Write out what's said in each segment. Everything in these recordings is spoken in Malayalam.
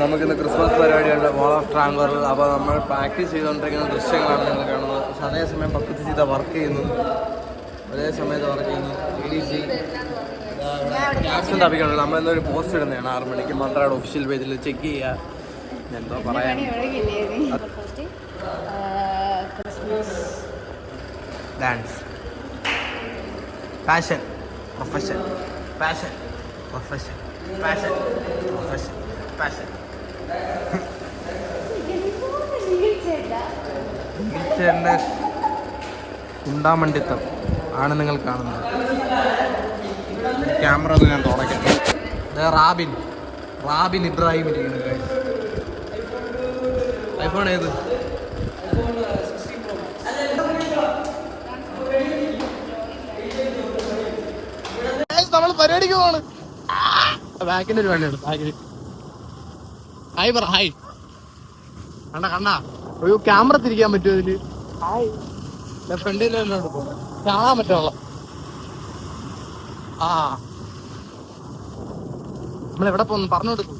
നമുക്കിന്ന് ക്രിസ്മസ് പരിപാടിയുണ്ട് മോൾ ഓഫ് ട്രാങ്കോറിൽ. അപ്പോൾ നമ്മൾ പ്രാക്ടീസ് ചെയ്തുകൊണ്ടിരിക്കുന്ന ദൃശ്യങ്ങളാണ് നിങ്ങൾ കാണുന്നത്. പക്ഷെ അതേസമയം പക്കത്ത് ചെയ്ത വർക്ക് ചെയ്യുന്നു, ഒരേ സമയത്ത് വർക്ക് ചെയ്യുന്നു. EDC ക്യാപ്ഷൻ തപ്പിക്കുന്നുണ്ട്. നമ്മളെന്തൊരു പോസ്റ്റ് ഇടുന്നതാണ് 6 മണിക്ക് മന്ത്രയുടെ ഒഫീഷ്യൽ പേജിൽ ചെക്ക് ചെയ്യുക. എന്തോ പറയാം. Dance, passion, profession, passion, profession, passion, profession, passion. ഈച്ചേൻ്റെ കുണ്ടാമണ്ടിത്തം ആണ് നിങ്ങൾ കാണുന്നത്. ക്യാമറ ഒന്ന് ഞാൻ തുറക്കാം. റാബിൻ ഇബ്രാഹിം ഇരിക്കുന്നു. ഐഫോൺ ഏത്? നമ്മൾ പരിപാടിക്ക് പോവാണ്. ബാക്കിൻ്റെ ഒരു വണ്ടിയാണ്. ബാക്കിൽ ഹായ് പറ. ഹായ് കണ്ട ഒരു ക്യാമറ തിരിക്കാൻ പറ്റുമോ ഇതില്? ഹായ് ഫ്രണ്ടിൽ കാണാൻ പറ്റുള്ള. നമ്മളെവിടെ പോകുന്നു പറഞ്ഞു കൊടുക്കും.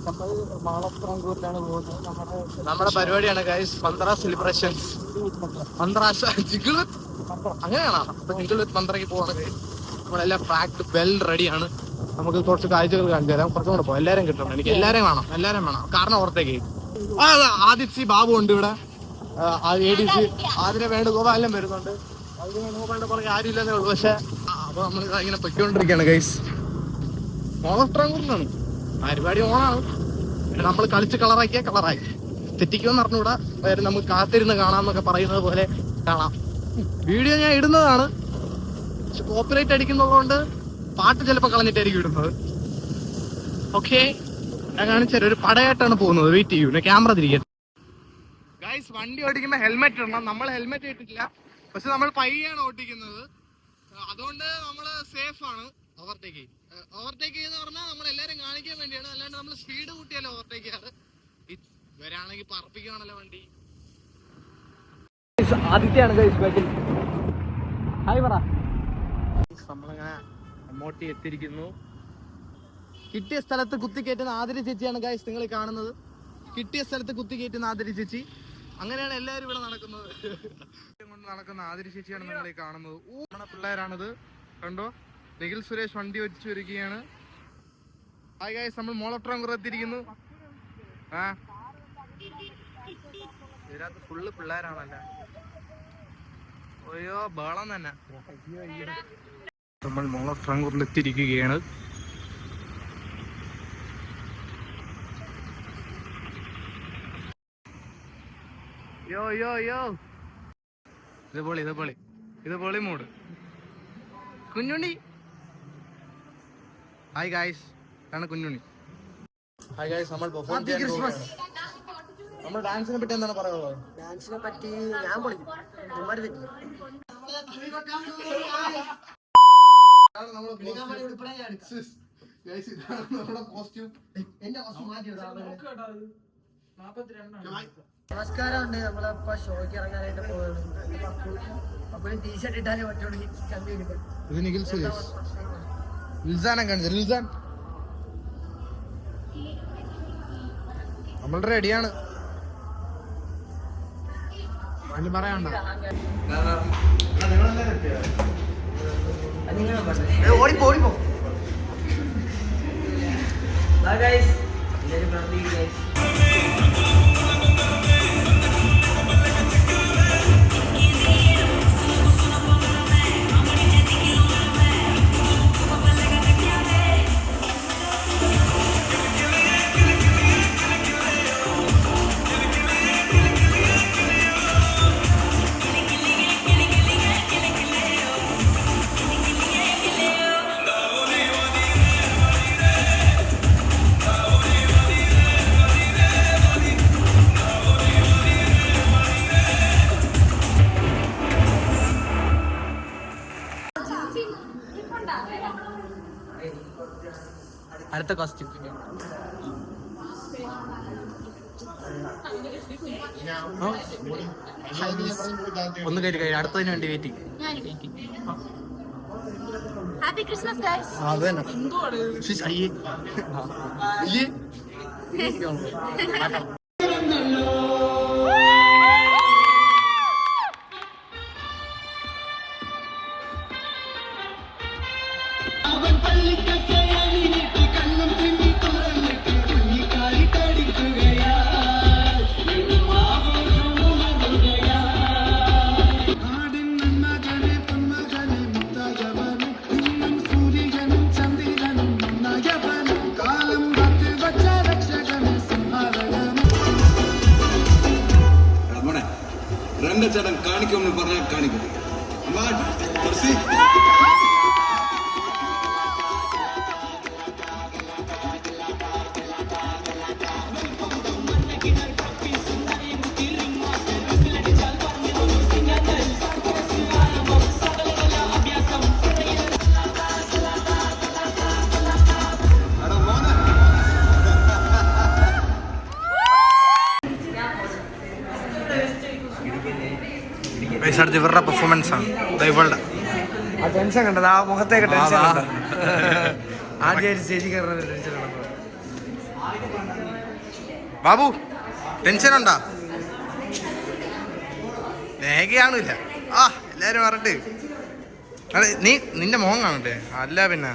നമ്മുടെ പരിപാടിയാണ് ഗൈസ്. 15 സെലിബ്രേഷൻസ്. അങ്ങനെയാണോ? ജിഗിൾ വിത്ത് മന്ത്രയ്ക്ക് പോവാണ് ഗൈസ്. നമ്മളെല്ലാം പാക്ഡ് വെൽ റെഡിയാണ്. നമുക്ക് കുറച്ച് കാഴ്ചകൾ കാണിച്ചു തരാം. കുറച്ചും കൂടെ പോകും. എല്ലാവരും കിട്ടണം. എനിക്ക് എല്ലാവരും വേണം. കാരണം ഓർത്തേക്ക് ആദിത്യ ബാബു ഉണ്ട് ഇവിടെ. ADC അതിന് വേണുഗോപാലും വരുന്നുണ്ട്. അതിന് വേണുഗോപാലിന്റെ പുറകെ ആരും ഇല്ലെന്നേ ഉള്ളൂ. പക്ഷെ അപ്പൊ നമ്മൾ ഇങ്ങനെ പൊയ്ക്കൊണ്ടിരിക്കുകയാണ് ഗൈസ്. മോൾ ഓഫ് ട്രാങ്കൂറിലാണ് പരിപാടി. ഓണാണ്. നമ്മൾ കളിച്ച് കളറായി തെറ്റിക്കുമെന്ന് അറിഞ്ഞൂടാ. നമുക്ക് കാത്തിരുന്ന് കാണാമെന്നൊക്കെ പറയുന്നത് പോലെ കാണാം. വീഡിയോ ഞാൻ ഇടുന്നതാണ്, പക്ഷെ കോപ്പിറൈറ്റ് അടിക്കുന്നത് കൊണ്ട് പാട്ട് ചിലപ്പോൾ കളഞ്ഞിട്ടായിരിക്കും ഇടുന്നത്. ഓക്കെ, ഞാൻ കാണിച്ചാൽ ഒരു പടയായിട്ടാണ് പോകുന്നത്. വെയിറ്റ് ചെയ്യൂ, ക്യാമറ തിരികെ. ഗൈസ്, വണ്ടി ഓടിക്കുമ്പോൾ ഹെൽമെറ്റ് ഇടണം. നമ്മൾ ഹെൽമെറ്റ് ഇട്ടിട്ടില്ല, പക്ഷെ നമ്മൾ പയ്യാണ് ഓടിക്കുന്നത്. അതുകൊണ്ട് നമ്മൾ സേഫ് ആണ്. ഓവർടേക്ക് ചെയ്യുന്ന പറഞ്ഞാൽ നമ്മൾ എല്ലാവരും കാണിക്കാൻ വേണ്ടിയാണ്. അല്ലാണ്ട് നമ്മൾ സ്പീഡ് കൂട്ടിയല്ലോ ഓവർടേക്ക് ചെയ്യാറ്. ഇവരാണെങ്കിൽ പറപ്പിക്കുകയാണല്ലോ വണ്ടി. ആദിത്യാണ് ഗൈസ് ബാക്കിൽ. ഹായ് പറ. നമ്മളിങ്ങനെ അങ്ങോട്ട് എത്തിയിരിക്കുന്നു. കിട്ടിയ സ്ഥലത്ത് കുത്തിക്കയറ്റുന്ന ആതിര ചേച്ചിയാണ് ഗൈസ് നിങ്ങൾ കാണുന്നത്. കിട്ടിയ സ്ഥലത്ത് കുത്തിക്കയറ്റുന്ന ആതിര ചേച്ചി. അങ്ങനെയാണ് എല്ലാവരും ഇവിടെ നടക്കുന്നത്. കൊണ്ട് നടക്കുന്ന ആതിര ചേച്ചിയാണ് നിങ്ങൾ ഈ കാണുന്നത്. നമ്മുടെ പിള്ളേരാണിത്. കണ്ടോ, നിഖിൽ സുരേഷ് വണ്ടി വെച്ച് വരികയാണ്. ഹായ് ഗൈസ്, നമ്മൾ മോൾ ഓഫ് ട്രാങ്കൂർ എത്തിയിരിക്കുന്നു. ഇതിനകത്ത് ഫുള്ള് പിള്ളേരാണല്ലോ. ഓയോ ബഹളം തന്നെ. നമ്മൾ മോൾ ഓഫ് ട്രാങ്കൂറിൽ എത്തിയിരിക്കുകയാണ്. യോ ഇത് പൊളി മൂഡ്. കുഞ്ഞുണ്ണി. ഹായ് ഗായ്സ്, ആണ് കുഞ്ഞുണ്ണി. ഹായ് ഗായ്സ്, നമ്മൾ പെർഫോം ചെയ്യാൻ പോകുകയാണ്. നമ്മൾ ഡാൻസിനെ പറ്റി എന്താണ് പറയുള്ളത്? ഡാൻസിനെ പറ്റി ഞാൻ പൊളിക്കും. നമസ്കാരം ഉണ്ട്. നമ്മളിപ്പോ ഷോയ്ക്ക് ഇറങ്ങാനായിട്ട് പോവാണ്. അപ്പൊ ടീഷർട്ട് ഇട്ടാലേ പറ്റുള്ളൂ. ഇത് നിഖിൽ സുരേഷ്. ലിൽസാനെ കാണിച്ചു. ലിൽസാൻ നമ്മൾ റെഡിയാണ്. അതിന് പറയാനുണ്ടോ? ഓടിപ്പോ അടുത്ത കോസ്റ്റ്യൂം ഒന്ന് കയറ്റി അടുത്തതിന് വേണ്ടി വെയിറ്റിംഗ്. Happy Christmas guys. അതന്നെ രംഗച്ചടൻ കാണിക്കുമെന്ന് പറഞ്ഞാൽ കാണിക്കും. ഇവരുടെ പെർഫോമൻസ് ആണ് ഇവളുടെ ആ ടെൻഷൻ കണ്ടത്, ആ മുഖത്തേക്ക് ടെൻഷൻ ആദ്യമായിട്ട് സ്റ്റേജിൽ കയറുന്ന ടെൻഷൻ കണ്ടത്. ബാബു ടെൻഷൻ ഉണ്ടാ? ലേഖയാണില്ല. ആ എല്ലാരും പറഞ്ഞിട്ട് അതെ നീ നിന്റെ മോഹം കാണട്ടെ. അല്ല പിന്നെ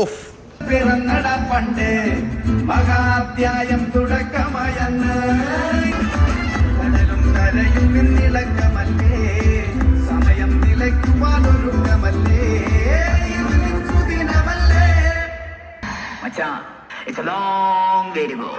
ഓഫ് പിറന്നട പണ്ട് മഹാധ്യായം തുടക്കമയന്ന് കടലും കരയും നിളക്കമല്ലേ, സമയം നിലയ്ക്കുവാനൊരുക്കമല്ലേ, സുദിനമല്ലേ മച്ചാൻ. It's a long way to go.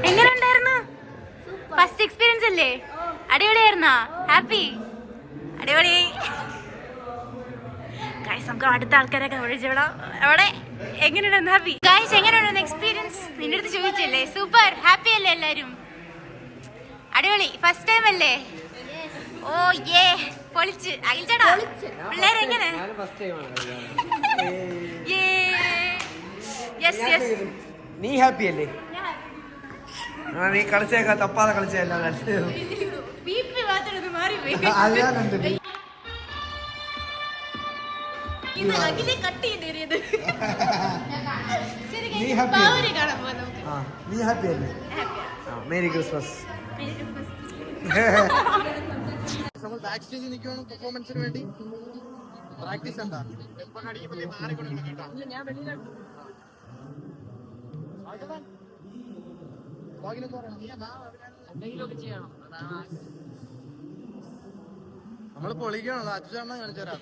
എങ്ങനെ ഉണ്ടായിരുന്നു? ഫസ്റ്റ് എക്സ്പീരിയൻസ് അല്ലേ? അടിപൊളിയായിരുന്നോ? ഹാപ്പി? അടിപൊളി. ഗൈസ് നമുക്ക് അടുത്ത ആൾക്കാരൊക്കെ വിളിച്ചോളാം. അവിടെ എങ്ങനെയുണ്ടായിരുന്നു? ഹാപ്പി. ഗൈസ് എങ്ങനെയുണ്ടായിരുന്നു എക്സ്പീരിയൻസ്? നിന്റെ അടുത്ത് ചോദിച്ചല്ലേ. സൂപ്പർ. ഹാപ്പി അല്ലേ എല്ലാരും? അടിപൊളി. ഫസ്റ്റ് ടൈം അല്ലേ? ഓ ഏ പൊളിച്ച്. അഖിൽ ചേട്ടാ പിള്ളേരെങ്ങനെ? നീ ഹാപ്പി അല്ലേ? നീ കളിച്ചേക്കാ തപ്പാതെ കളിച്ചല്ല. നീ ഹാപ്പി അല്ലേ? Merry Christmas. നമ്മൾ ബാക്ക് സ്റ്റേജിൽ നിൽക്കുകയാണ് പെർഫോമൻസിന് വേണ്ടി. പ്രാക്ടീസ് എന്താ നമ്മള് പൊളിക്കണം. അച്ഛനെ കാണിച്ചുതരാം.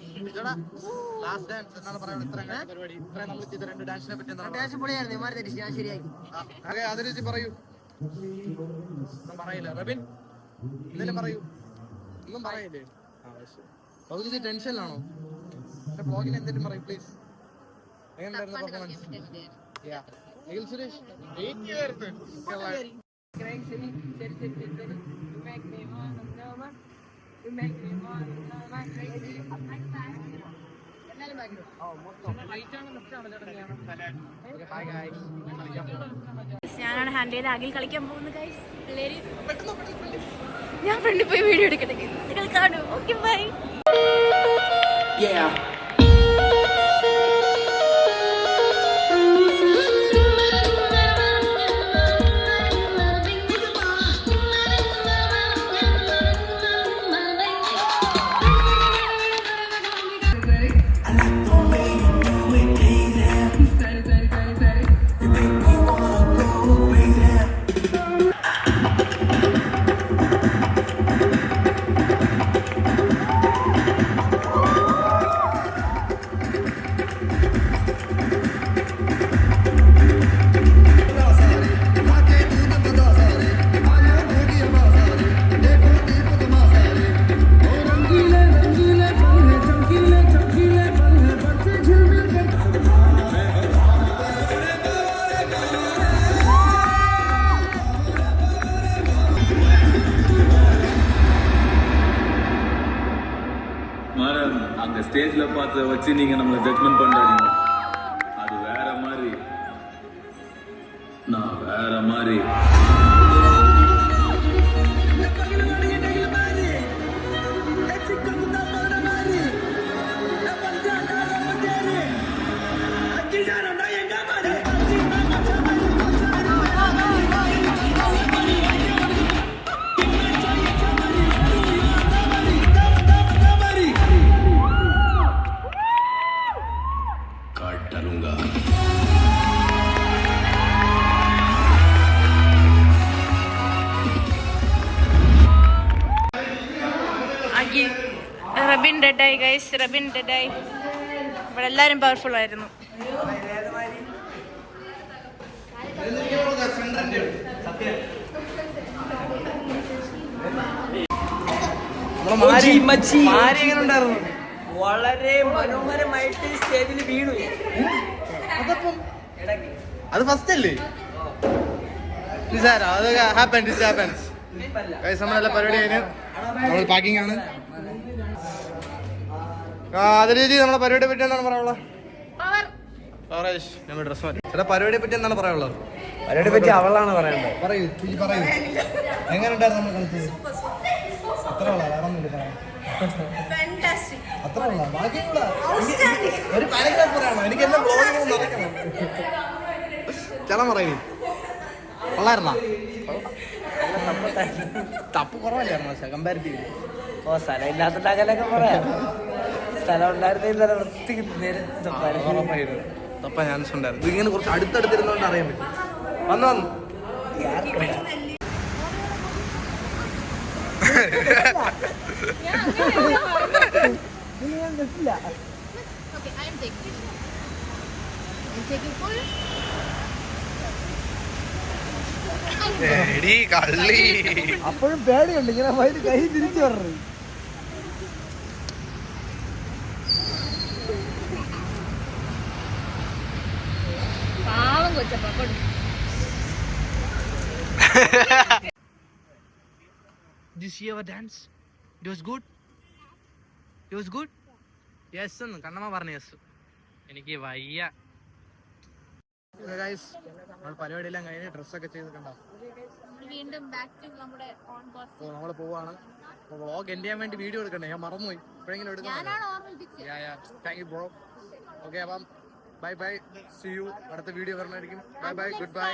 ലാസ്റ്റ് ഡാൻസ് എന്നാണ് പറയുന്നത്. ഇത്ര പരിപാടി ഇത്രയും നമ്മൾ ചെയ്ത 2 ഡാൻസിനെ പറ്റി അതെ അതിനെ പറയൂ. ഒന്നും പറയില്ല. റബിൻ എന്തെങ്കിലും പറയൂ. ഒന്നും പറയില്ലേ? പകുതി ടെൻഷനിലാണോ? എന്റെ ബ്ലോഗിന് എന്തെങ്കിലും പറയൂ പ്ലീസ്. എങ്ങനെയായിരുന്നു പെർഫോമൻസ്? സുരേഷ് ഞാനാണ് ഹാൻഡിൽ ചെയ്ത് അഖിൽ കളിക്കാൻ പോകുന്നത്. ഗൈസ് പിള്ളേര് ഞാൻ ഫ്രണ്ടിൽ പോയി വീഡിയോ എടുക്കട്ടെ. നിങ്ങൾ കാണൂ. Okay bye. வார்த்தை வச்சு நீங்க நம்மளை ஜட்மெண்ட் பண்ணாதீங்க. அது வேற மாதிரி, நான் வேற மாதிரி. റബിൻ ഡെഡായി ഗൈസ്, റബിൻ ഡെഡായി. ഇവിടെ എല്ലാരും പവർഫുൾ ആയിരുന്നു. എങ്ങനെ ഉണ്ടായിരുന്നു? വളരെ മനോഹരമായിട്ട് സ്റ്റേജിൽ വീണു. അത് ഫസ്റ്റ് അല്ലേ? അതൊക്കെ ഹാപ്പൻസ്. നമ്മളെല്ലാം പരിപാടി കഴിഞ്ഞ് നമ്മൾ പാക്കിംഗ് ആണ്. അതിന് ചേച്ചി നമ്മുടെ പരിപാടിയെ പറ്റി എന്താണ് പറയാനുള്ളത്? നമ്മൾ ഡ്രസ് മാറ്റി ചേട്ടാ, പരിപാടിയെ പറ്റി എന്താണ് പറയാനുള്ളത്? പരിപാടിയെ പറ്റി അവളാണ് പറയേണ്ടത്. പറയൂ പറയൂ, എങ്ങനെ ഉണ്ടായിരുന്നു നമ്മൾ കളിച്ചത്? അത്ര അത്ര ഒരു പാരഗ്രാഫ് പറയാണോ? എനിക്ക് എന്നെ ബ്ലോഗിൽ നടക്കണം. ചേട്ടൻ പറയൂ, കൊള്ളായിരുന്നാ? തപ്പ് കുറവല്ലായിരുന്നു പക്ഷെ കമ്പാരിറ്റീവ്. സ്ഥലം ഇല്ലാത്തതൊക്കെ പറയാം. സ്ഥലം ഉണ്ടായിരുന്നില്ല, വൃത്തി തപ്പ ചാൻസ് ഉണ്ടായിരുന്നു. ഇങ്ങനെ കുറച്ച് അടുത്തടുത്തിരുന്നോണ്ട് അറിയാൻ പറ്റും. വന്നു അപ്പോഴും പേടിയുണ്ട് ഇങ്ങനെ വൈകി കൈ തിരിച്ചു പറഞ്ഞു. Did you see our dance? It was good. It was good. Yes എന്ന് കണ്ണമ്മ പറഞ്ഞു. യെസ്. എനിക്ക് വയ്യ. ഗൈസ്, നമ്മൾ പരിപാടിയെല്ലാം കഴിഞ്ഞ് ഡ്രസ്സൊക്കെ ചെയ്ത് കണ്ടോ? വീണ്ടും ബാക്ക് ടു നമ്മുടെ ഓൺ കോസ്റ്റ്. നമ്മൾ പോവാണ്. വ്ളോഗ് എൻഡ് ചെയ്യാൻ വേണ്ടി വീഡിയോ എടുക്കണ്ടേ? ഞാൻ മറന്നുപോയി. ഇപ്പോഴെങ്കിലും എടുക്കണം. Thank you bro. ഓക്കെ, അപ്പം ബൈ ബൈ, സി യു. അടുത്ത വീഡിയോ വരണമായിരിക്കും. Bye bye, good bye.